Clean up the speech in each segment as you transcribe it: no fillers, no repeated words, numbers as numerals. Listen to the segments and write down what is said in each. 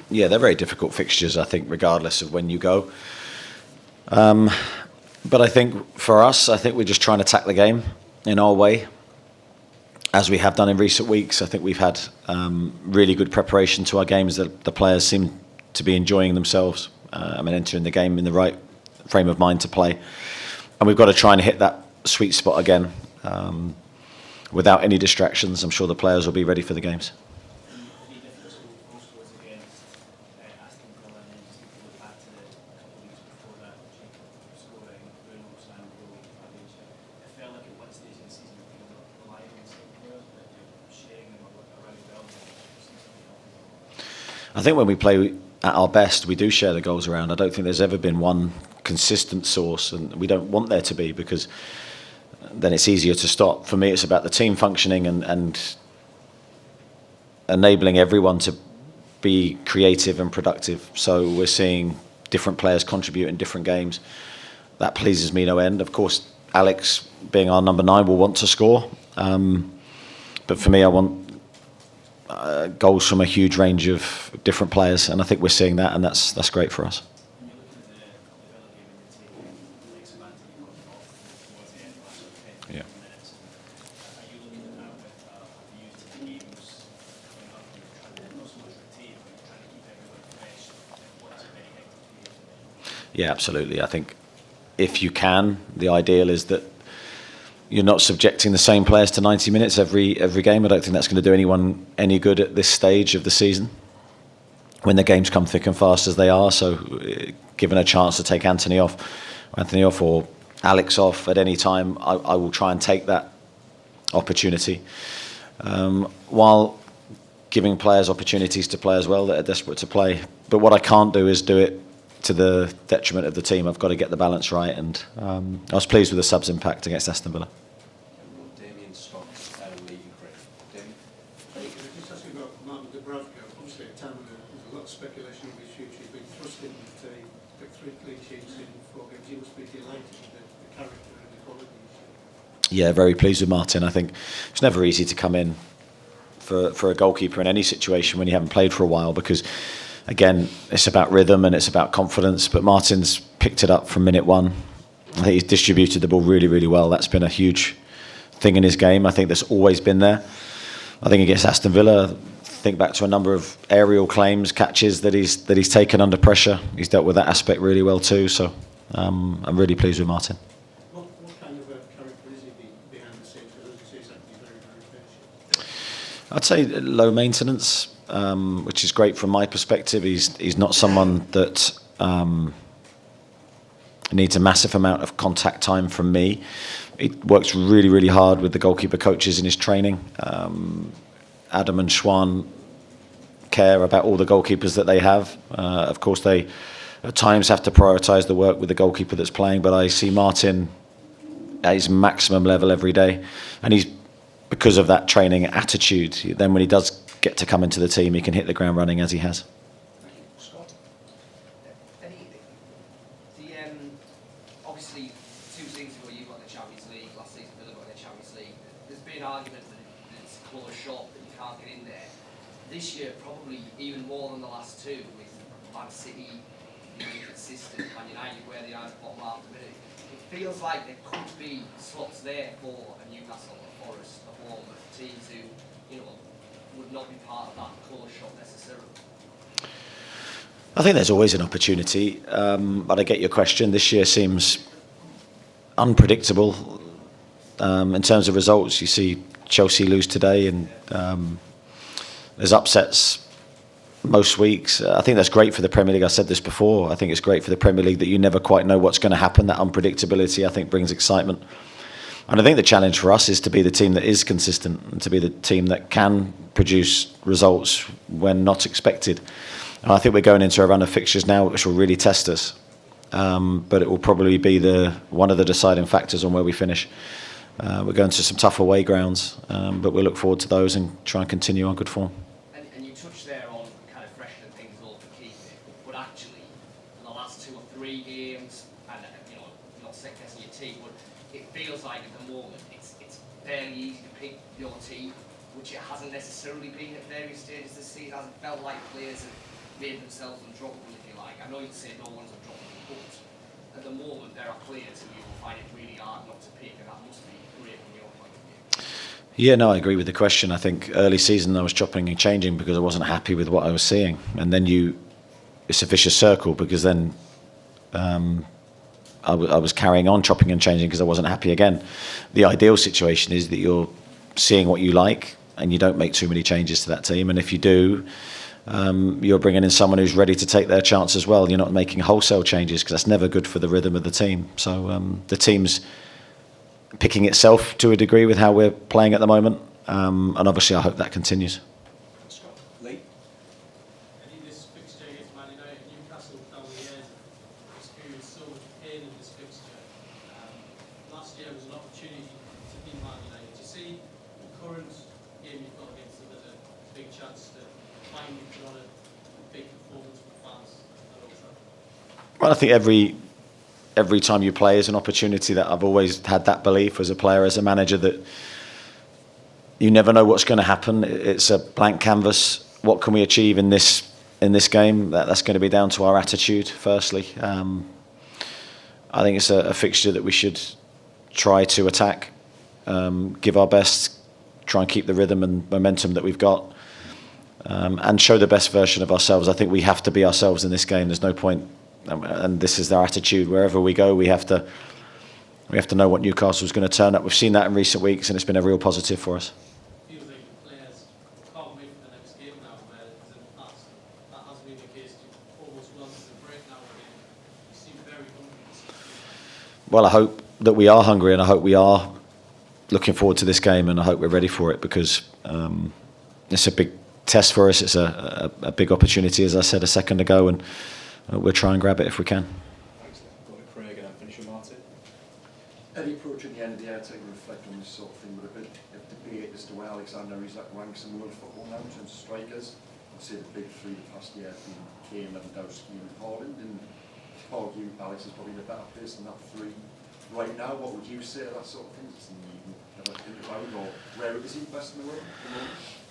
Yeah, they're very difficult fixtures, I think, regardless of when you go. But I think for us, I think we're just trying to attack the game in our way, as we have done in recent weeks. I think we've had really good preparation to our games. The players seem to be enjoying themselves. Entering the game in the right frame of mind to play. And we've got to try and hit that sweet spot again without any distractions. I'm sure the players will be ready for the games. I think when we play at our best, we do share the goals around. I don't think there's ever been one consistent source, and we don't want there to be, because then it's easier to stop. For me, it's about the team functioning and enabling everyone to be creative and productive. So we're seeing different players contribute in different games. That pleases me no end. Of course, Alex, being our number 9, will want to score. But for me, I want goals from a huge range of different players, and I think we're seeing that, and that's great for us. Yeah. Yeah, absolutely. I think if you can, the ideal is that you're not subjecting the same players to 90 minutes every game. I don't think that's going to do anyone any good at this stage of the season, when the games come thick and fast as they are. So given a chance to take Anthony off or Alex off at any time, I will try and take that opportunity, while giving players opportunities to play as well that are desperate to play. But what I can't do is do it to the detriment of the team. I've got to get the balance right, and I was pleased with the subs impact against Aston Villa. Damien Scott's leading credit. Damien? Can I just ask you about Martin Dubravka? Obviously, at the time there's a lot of speculation of his future. He's been thrust into the team, got 3 clean sheets in 4 games. He must be delighted with the character and the qualities. Yeah, very pleased with Martin. I think it's never easy to come in for a goalkeeper in any situation when you haven't played for a while, because again, it's about rhythm and it's about confidence. But Martin's picked it up from minute 1. I think he's distributed the ball really, really well. That's been a huge thing in his game. I think that's always been there. I think against Aston Villa, think back to a number of aerial claims, catches that he's taken under pressure. He's dealt with that aspect really well too. So I'm really pleased with Martin. What kind of a character is he behind the scenes? Because as you say, he's very, very patient. I'd say low maintenance, which is great from my perspective. He's not someone that needs a massive amount of contact time from me. He works really, really hard with the goalkeeper coaches in his training. Adam and Schwan care about all the goalkeepers that they have. Of course, they at times have to prioritise the work with the goalkeeper that's playing, but I see Martin at his maximum level every day, and he's, because of that training attitude, then when he does get to come into the team, he can hit the ground running as he has. Thank you. Scott? Obviously, 2 seasons ago you got the Champions League, last season Villa got the Champions League. There's been arguments that it's close shop, that you can't get in there. This year, probably even more than the last 2, with Man City being inconsistent, Man United where they are at the bottom half of the minute. It feels like there could be slots there for a Newcastle, a Forest, a Bournemouth, teams who, would not be part of that close shot necessarily. I think there's always an opportunity, but I get your question. This year seems unpredictable in terms of results. You see Chelsea lose today, and there's upsets most weeks. I think that's great for the Premier League. I said this before. I think it's great for the Premier League that you never quite know what's going to happen. That unpredictability, I think, brings excitement. And I think the challenge for us is to be the team that is consistent and to be the team that can produce results when not expected. And I think we're going into a run of fixtures now which will really test us. But it will probably be one of the deciding factors on where we finish. We're going to some tough away grounds, but we'll look forward to those and try and continue on good form. And you touched there on kind of freshening things up for keeping it, but actually, in the last 2 or 3 games, and not second-guessing your team, but it feels like at the moment it's fairly easy to pick your team, which it hasn't necessarily been at various stages this season. It hasn't felt like players have made themselves undroppable, if you like. I know you'd say no one's undroppable, but at the moment there are players who you will find it really hard not to pick, and that must be great from your point of view. Yeah, no, I agree with the question. I think early season I was chopping and changing because I wasn't happy with what I was seeing, and then it's a vicious circle because then I was carrying on chopping and changing because I wasn't happy again. The ideal situation is that you're seeing what you like and you don't make too many changes to that team, and if you do, you're bringing in someone who's ready to take their chance as well. You're not making wholesale changes because that's never good for the rhythm of the team. So the team's picking itself to a degree with how we're playing at the moment, and obviously I hope that continues. Scott. Lee? And in this fixture against Man United, Newcastle down the years experienced so much pain in this fixture. Last year was an opportunity to beat Man United. Do you see the current game you've got against them as a big chance to finally put on a big performance for fans at Old Trafford? Well, I think every time you play is an opportunity. That I've always had that belief as a player, as a manager, that you never know what's going to happen. It's a blank canvas. What can we achieve in this game? That's going to be down to our attitude, firstly. I think it's a fixture that we should try to attack, give our best, try and keep the rhythm and momentum that we've got, and show the best version of ourselves. I think we have to be ourselves in this game. There's no point, and this is our attitude. Wherever we go, we have to know what Newcastle's going to turn up. We've seen that in recent weeks, and it's been a real positive for us. Feels like the players can't wait for the next game now, whereas in the past that has been the case. You almost want to break now again. You seem very hungry. Well, I hope that we are hungry, and I hope we are looking forward to this game, and I hope we're ready for it, because it's a big test for us. It's a big opportunity, as I said a second ago, and we'll try and grab it if we can. Thanks. Go to Craig and I'll finish with Martin. Any approaching the end of the year, take a reflect on this sort of thing, but a bit of debate as to where Alexander Isak ranks in world football now in terms of strikers. I'd say the big three the past year have been Kane, Lewandowski and Haaland, and argue Alex is probably the better place than that three right now. What would you say to that sort of thing? Is it something you can ever think about, or where is he best in the world at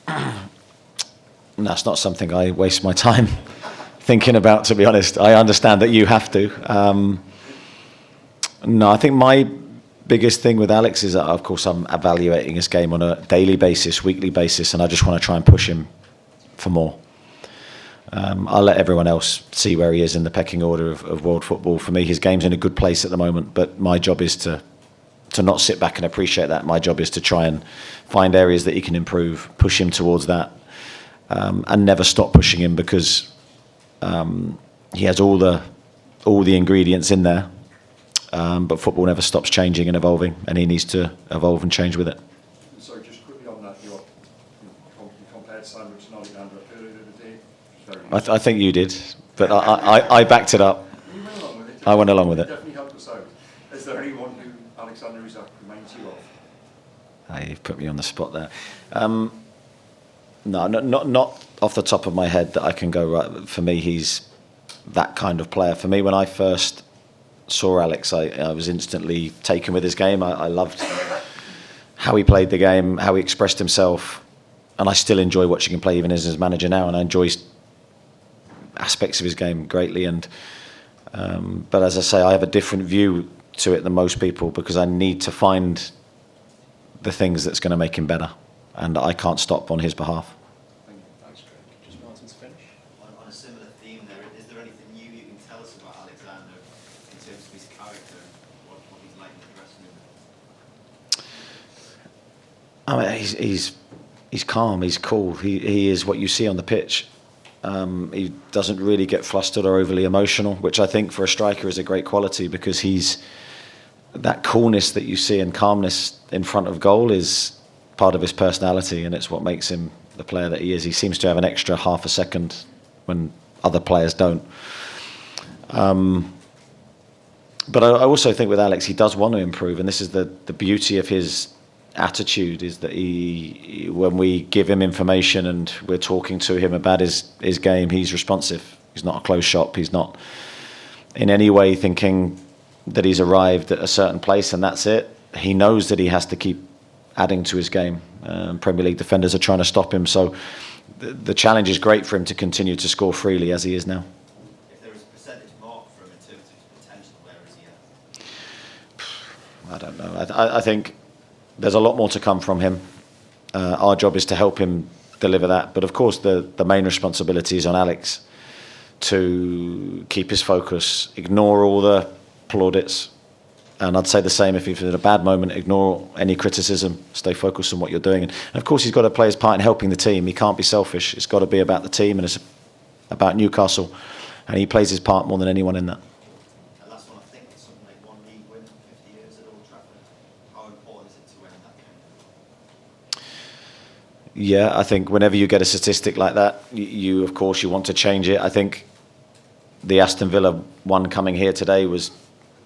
the moment? That's not something I waste my time thinking about, to be honest. I understand that you have to. No, I think my biggest thing with Alex is that, of course, I'm evaluating his game on a daily basis, weekly basis, and I just want to try and push him for more. I'll let everyone else see where he is in the pecking order of world football. For me, his game's in a good place at the moment, but my job is to not sit back and appreciate that. My job is to try and find areas that he can improve, push him towards that, and never stop pushing him, because he has all the ingredients in there. But football never stops changing and evolving, and he needs to evolve and change with it. So just quickly on that, you compared Sandwich and Alexander earlier in the day. I think you did, but I backed it up. You went along with it. I went along with it. Definitely helped us out. Is there anyone who Alexander Isak reminds you of? You've put me on the spot there. No, not off the top of my head that I can go right. For me, he's that kind of player. For me, when I first saw Alex, I was instantly taken with his game. I loved how he played the game, how he expressed himself, and I still enjoy watching him play even as his manager now, and I enjoy aspects of his game greatly. And but as I say, I have a different view to it than most people, because I need to find the things that's going to make him better, and I can't stop on his behalf. Thanks, Craig. Just Martin to finish. On a similar theme there, is there anything new you can tell us about Alexander in terms of his character and what he's like in the dressing room? I mean, he's calm, he's cool. He is what you see on the pitch. He doesn't really get flustered or overly emotional, which I think for a striker is a great quality, because he's that coolness that you see and calmness in front of goal is part of his personality, and it's what makes him the player that he is. He seems to have an extra half a second when other players don't. But I also think with Alex, he does want to improve, and this is the beauty of his attitude, is that he, when we give him information and we're talking to him about his game, he's responsive. He's not a closed shop. He's not in any way thinking that he's arrived at a certain place and that's it. He knows that he has to keep adding to his game, Premier League defenders are trying to stop him. So the challenge is great for him to continue to score freely as he is now. If there was a percentage mark for him in terms of his potential, where is he at? I don't know. I think there's a lot more to come from him. Our job is to help him deliver that. But of course, the main responsibility is on Alex to keep his focus, ignore all the plaudits. And I'd say the same if he's in a bad moment, ignore any criticism, stay focused on what you're doing. And of course, he's got to play his part in helping the team. He can't be selfish. It's got to be about the team and it's about Newcastle. And he plays his part more than anyone in that. And last one, I think it's something like 1 league win, 50 years at Old Trafford. How important is it to win that game? Yeah, I think whenever you get a statistic like that, you of course, you want to change it. I think the Aston Villa one coming here today was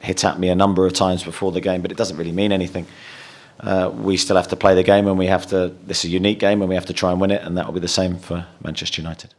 hit at me a number of times before the game, but it doesn't really mean anything. We still have to play the game, and this is a unique game, and we have to try and win it, and that will be the same for Manchester United.